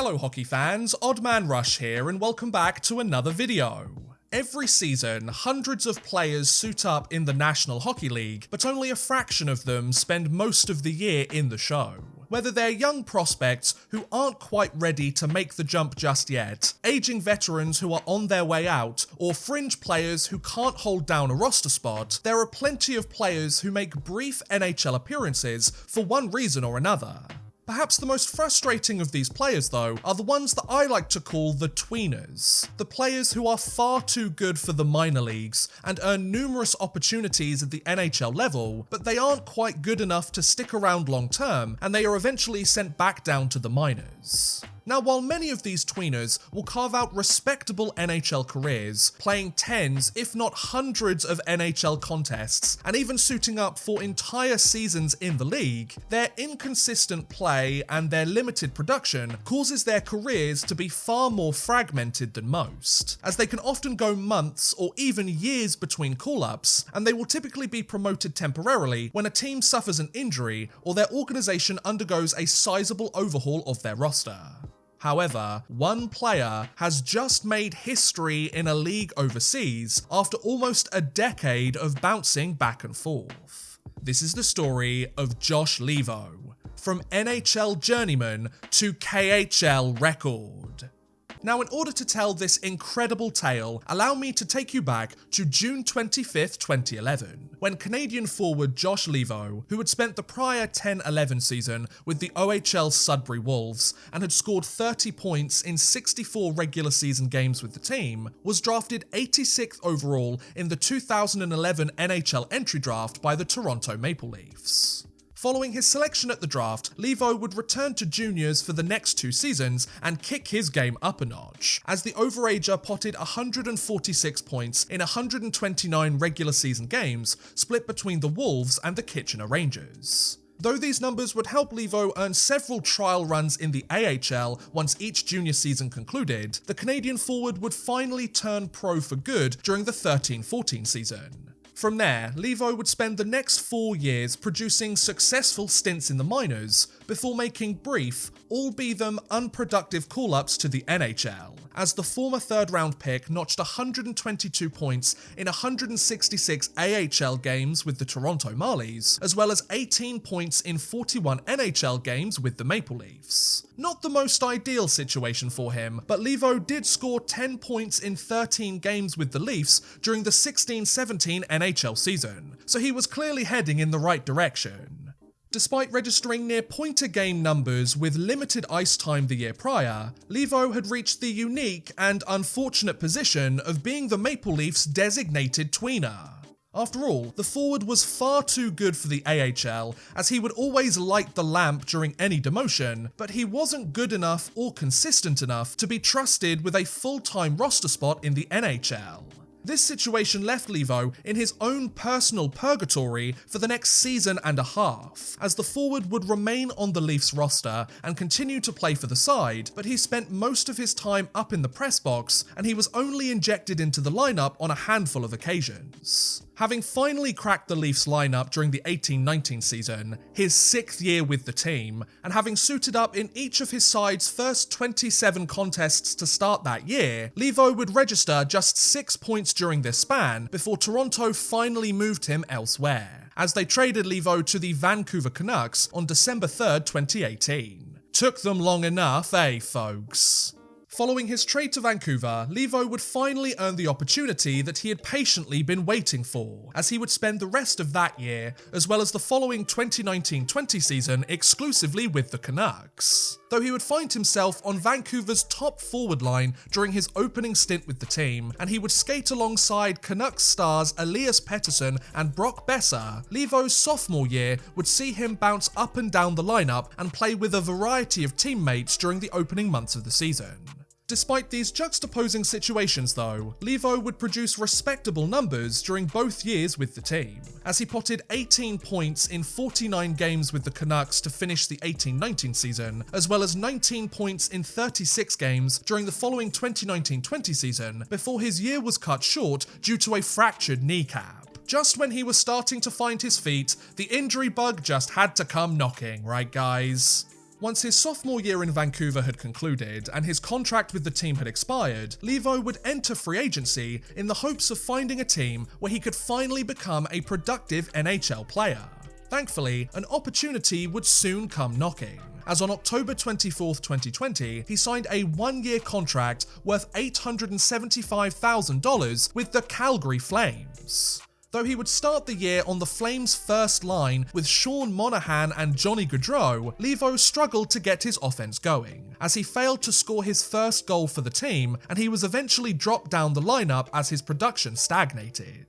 Hello hockey fans, Oddman Rush here and welcome back to another video. Every season, hundreds of players suit up in the National Hockey League, but only a fraction of them spend most of the year in the show. Whether they're young prospects who aren't quite ready to make the jump just yet, aging veterans who are on their way out, or fringe players who can't hold down a roster spot, there are plenty of players who make brief NHL appearances for one reason or another. Perhaps the most frustrating of these players, though, are the ones that I like to call the tweeners. The players who are far too good for the minor leagues and earn numerous opportunities at the NHL level, but they aren't quite good enough to stick around long term, and they are eventually sent back down to the minors. Now, while many of these tweeners will carve out respectable NHL careers, playing tens, if not hundreds of NHL contests, and even suiting up for entire seasons in the league, their inconsistent play and their limited production causes their careers to be far more fragmented than most, as they can often go months or even years between call-ups, and they will typically be promoted temporarily when a team suffers an injury or their organisation undergoes a sizable overhaul of their roster. However, one player has just made history in a league overseas after almost a decade of bouncing back and forth. This is the story of Josh Leivo, from NHL Journeyman to KHL record. Now, in order to tell this incredible tale, allow me to take you back to June 25th, 2011, when Canadian forward Josh Leivo, who had spent the prior 10-11 season with the OHL Sudbury Wolves and had scored 30 points in 64 regular season games with the team, was drafted 86th overall in the 2011 NHL entry draft by the Toronto Maple Leafs. Following his selection at the draft, Leivo would return to juniors for the next 2 seasons and kick his game up a notch, as the overager potted 146 points in 129 regular season games, split between the Wolves and the Kitchener Rangers. Though these numbers would help Leivo earn several trial runs in the AHL once each junior season concluded, the Canadian forward would finally turn pro for good during the 13-14 season. From there, Leivo would spend the next 4 years producing successful stints in the minors before making brief, albeit unproductive call-ups to the NHL, as the former third-round pick notched 122 points in 166 AHL games with the Toronto Marlies, as well as 18 points in 41 NHL games with the Maple Leafs. Not the most ideal situation for him, but Leivo did score 10 points in 13 games with the Leafs during the 16-17 NHL season, so he was clearly heading in the right direction. Despite registering near point-a-game numbers with limited ice time the year prior, Leivo had reached the unique and unfortunate position of being the Maple Leafs' designated tweener. After all, the forward was far too good for the AHL, as he would always light the lamp during any demotion, but he wasn't good enough or consistent enough to be trusted with a full-time roster spot in the NHL. This situation left Leivo in his own personal purgatory for the next season and a half, as the forward would remain on the Leafs roster and continue to play for the side, but he spent most of his time up in the press box and he was only injected into the lineup on a handful of occasions. Having finally cracked the Leafs lineup during the 18-19 season, his 6th year with the team, and having suited up in each of his side's first 27 contests to start that year, Leivo would register just 6 points during this span before Toronto finally moved him elsewhere, as they traded Leivo to the Vancouver Canucks on December 3rd, 2018. Took them long enough, folks? Following his trade to Vancouver, Leivo would finally earn the opportunity that he had patiently been waiting for, as he would spend the rest of that year, as well as the following 2019-20 season, exclusively with the Canucks. Though he would find himself on Vancouver's top forward line during his opening stint with the team, and he would skate alongside Canucks stars Elias Pettersson and Brock Besser, Leivo's sophomore year would see him bounce up and down the lineup and play with a variety of teammates during the opening months of the season. Despite these juxtaposing situations though, Leivo would produce respectable numbers during both years with the team, as he potted 18 points in 49 games with the Canucks to finish the 18-19 season, as well as 19 points in 36 games during the following 2019-20 season, before his year was cut short due to a fractured kneecap. Just when he was starting to find his feet, the injury bug just had to come knocking, right guys? Once his sophomore year in Vancouver had concluded and his contract with the team had expired, Leivo would enter free agency in the hopes of finding a team where he could finally become a productive NHL player. Thankfully, an opportunity would soon come knocking, as on October 24, 2020, he signed a one-year contract worth $875,000 with the Calgary Flames. Though he would start the year on the Flames' first line with Sean Monahan and Johnny Gaudreau, Leivo struggled to get his offense going, as he failed to score his first goal for the team, and he was eventually dropped down the lineup as his production stagnated.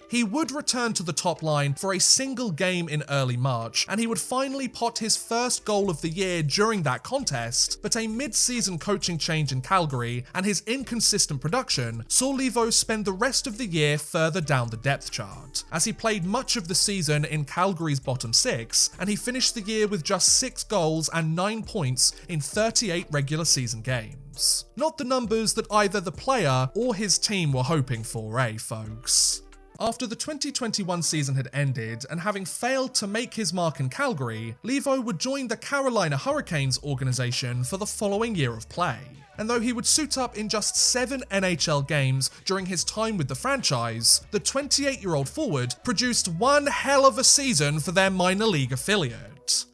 He would return to the top line for a single game in early March, and he would finally pot his first goal of the year during that contest, but a mid-season coaching change in Calgary and his inconsistent production saw Leivo spend the rest of the year further down the depth chart, as he played much of the season in Calgary's bottom six, and he finished the year with just 6 goals and 9 points in 38 regular season games. Not the numbers that either the player or his team were hoping for, folks? After the 2021 season had ended, and having failed to make his mark in Calgary, Leivo would join the Carolina Hurricanes organization for the following year of play. And though he would suit up in just 7 NHL games during his time with the franchise, the 28-year-old forward produced one hell of a season for their minor league affiliate.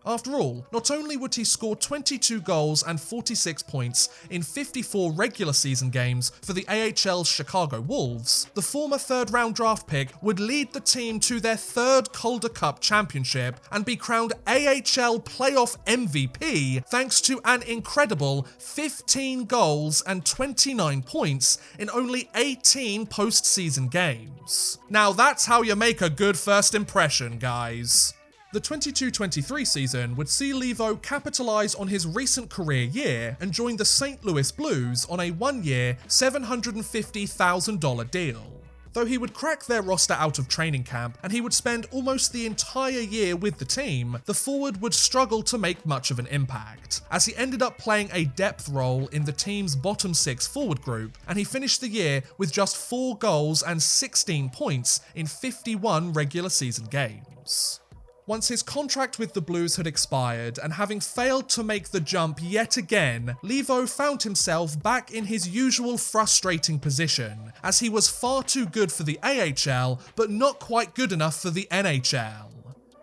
After all, not only would he score 22 goals and 46 points in 54 regular season games for the AHL's Chicago Wolves, the former third-round draft pick would lead the team to their 3rd Calder Cup championship and be crowned AHL playoff MVP thanks to an incredible 15 goals and 29 points in only 18 postseason games. Now that's how you make a good first impression, guys. The 22-23 season would see Leivo capitalise on his recent career year and join the St. Louis Blues on a one-year, $750,000 deal. Though he would crack their roster out of training camp and he would spend almost the entire year with the team, the forward would struggle to make much of an impact, as he ended up playing a depth role in the team's bottom 6 forward group, and he finished the year with just 4 goals and 16 points in 51 regular season games. Once his contract with the Blues had expired, and having failed to make the jump yet again, Leivo found himself back in his usual frustrating position, as he was far too good for the AHL, but not quite good enough for the NHL.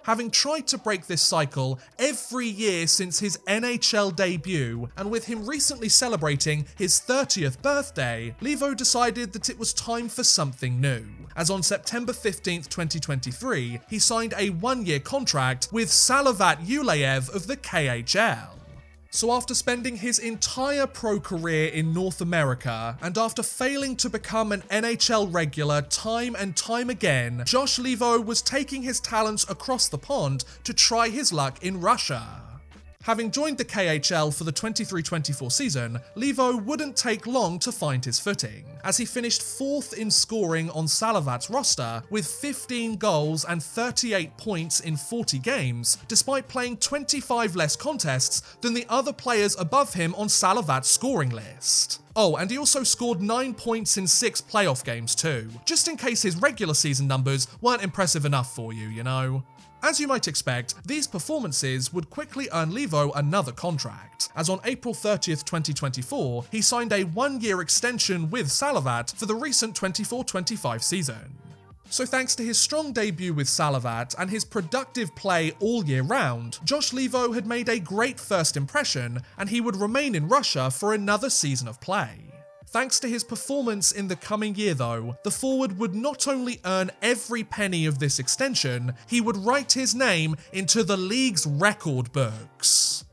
Having tried to break this cycle every year since his NHL debut, and with him recently celebrating his 30th birthday, Leivo decided that it was time for something new, as on September 15th, 2023, he signed a one-year contract with Salavat Yuleev of the KHL. So after spending his entire pro career in North America, and after failing to become an NHL regular time and time again, Josh Leivo was taking his talents across the pond to try his luck in Russia. Having joined the KHL for the 23-24 season, Leivo wouldn't take long to find his footing, as he finished 4th in scoring on Salavat's roster with 15 goals and 38 points in 40 games, despite playing 25 less contests than the other players above him on Salavat's scoring list. Oh, and he also scored 9 points in 6 playoff games too, just in case his regular season numbers weren't impressive enough for you, you know? As you might expect, these performances would quickly earn Leivo another contract, as on April 30th, 2024, he signed a one-year extension with Salavat for the recent 24-25 season. So thanks to his strong debut with Salavat and his productive play all year round, Josh Leivo had made a great first impression, and he would remain in Russia for another season of play. Thanks to his performance in the coming year though, the forward would not only earn every penny of this extension, he would write his name into the league's record books.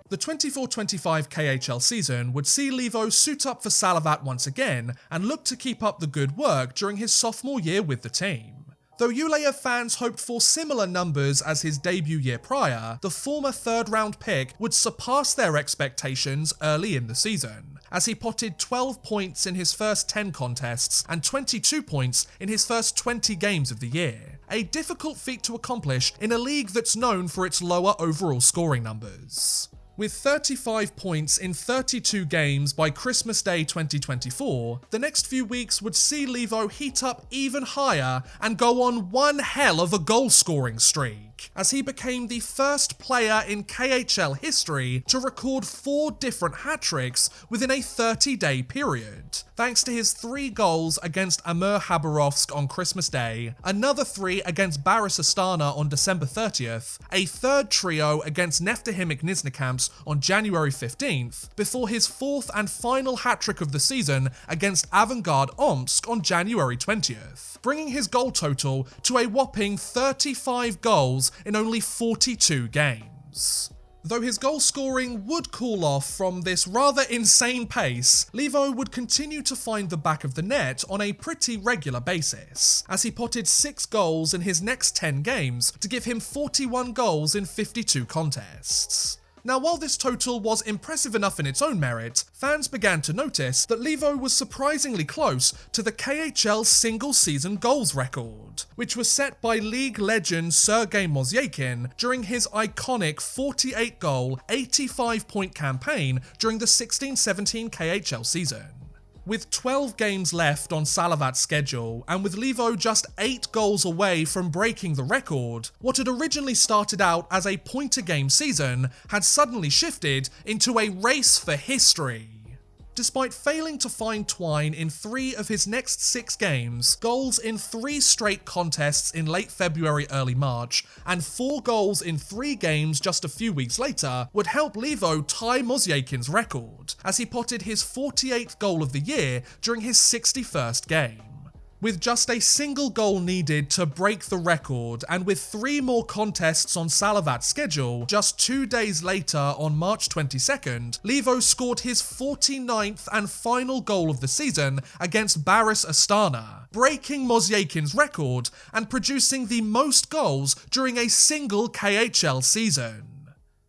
The 24-25 KHL season would see Leivo suit up for Salavat once again and look to keep up the good work during his sophomore year with the team. Though Yuleev fans hoped for similar numbers as his debut year prior, the former third-round pick would surpass their expectations early in the season, as he potted 12 points in his first 10 contests and 22 points in his first 20 games of the year, a difficult feat to accomplish in a league that's known for its lower overall scoring numbers. With 35 points in 32 games by Christmas Day 2024, the next few weeks would see Leivo heat up even higher and go on one hell of a goal-scoring streak, as he became the first player in KHL history to record 4 different hat-tricks within a 30-day period, thanks to his 3 goals against Amur Khabarovsk on Christmas Day, another 3 against Baris Astana on December 30th, a third trio against Neftahimic Nizhnekamsk on January 15th, before his 4th and final hat-trick of the season against Avangard Omsk on January 20th, bringing his goal total to a whopping 35 goals in only 42 games. Though his goal scoring would cool off from this rather insane pace, Leivo would continue to find the back of the net on a pretty regular basis, as he potted 6 goals in his next 10 games to give him 41 goals in 52 contests. Now, while this total was impressive enough in its own merit, fans began to notice that Leivo was surprisingly close to the KHL single-season goals record, which was set by league legend Sergei Mozyakin during his iconic 48-goal, 85-point campaign during the 16-17 KHL season. With 12 games left on Salavat's schedule, and with Leivo just 8 goals away from breaking the record, what had originally started out as a point-a-game season had suddenly shifted into a race for history. Despite failing to find twine in 3 of his next 6 games, goals in 3 straight contests in late February, early March, and 4 goals in 3 games just a few weeks later would help Leivo tie Mozyakin's record, as he potted his 48th goal of the year during his 61st game. With just a single goal needed to break the record, and with 3 more contests on Salavat's schedule, just 2 days later on March 22nd, Leivo scored his 49th and final goal of the season against Baris Astana, breaking Mozyakin's record and producing the most goals during a single KHL season.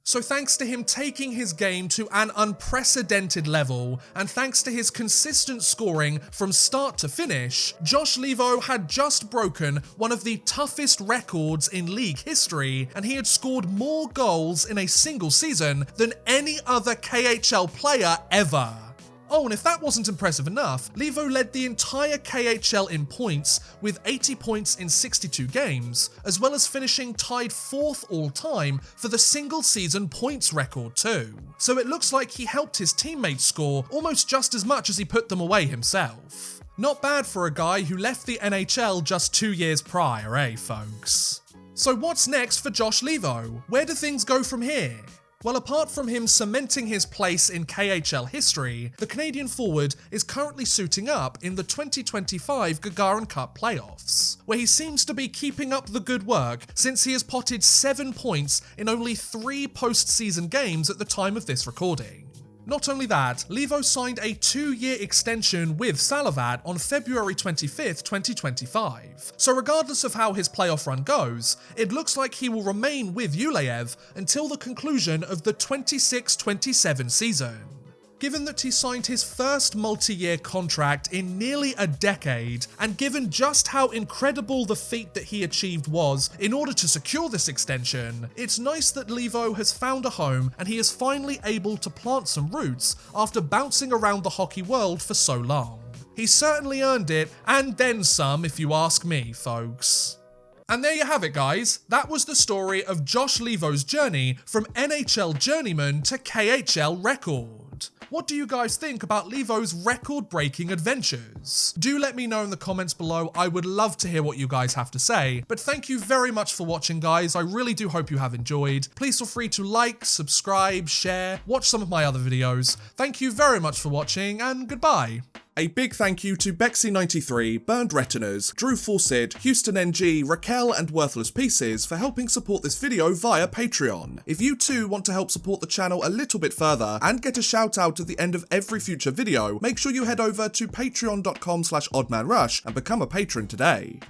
So thanks to him taking his game to an unprecedented level, and thanks to his consistent scoring from start to finish, Josh Leivo had just broken one of the toughest records in league history, and he had scored more goals in a single season than any other KHL player ever. Oh, and if that wasn't impressive enough, Leivo led the entire KHL in points with 80 points in 62 games, as well as finishing tied 4th all-time for the single-season points record too. So it looks like he helped his teammates score almost just as much as he put them away himself. Not bad for a guy who left the NHL just 2 years prior, eh, folks? So what's next for Josh Leivo? Where do things go from here? Well, apart from him cementing his place in KHL history, the Canadian forward is currently suiting up in the 2025 Gagarin Cup playoffs, where he seems to be keeping up the good work since he has potted 7 points in only 3 postseason games at the time of this recording. Not only that, Leivo signed a 2-year extension with Salavat on February 25th, 2025. So regardless of how his playoff run goes, it looks like he will remain with Yuleev until the conclusion of the 26-27 season. Given that he signed his first multi-year contract in nearly a decade, and given just how incredible the feat that he achieved was in order to secure this extension, it's nice that Leivo has found a home and he is finally able to plant some roots after bouncing around the hockey world for so long. He certainly earned it, and then some if you ask me, folks. And there you have it, guys. That was the story of Josh Leivo's journey from NHL Journeyman to KHL record. What do you guys think about Leivo's record-breaking adventures? Do let me know in the comments below. I would love to hear what you guys have to say. But thank you very much for watching, guys. I really do hope you have enjoyed. Please feel free to like, subscribe, share, watch some of my other videos. Thank you very much for watching, and goodbye. A big thank you to Bexy93, Burned Retinas, Drew Fawcett, Houston NG, Raquel and Worthless Pieces for helping support this video via Patreon. If you too want to help support the channel a little bit further and get a shout out at the end of every future video, make sure you head over to patreon.com/oddmanrush and become a patron today.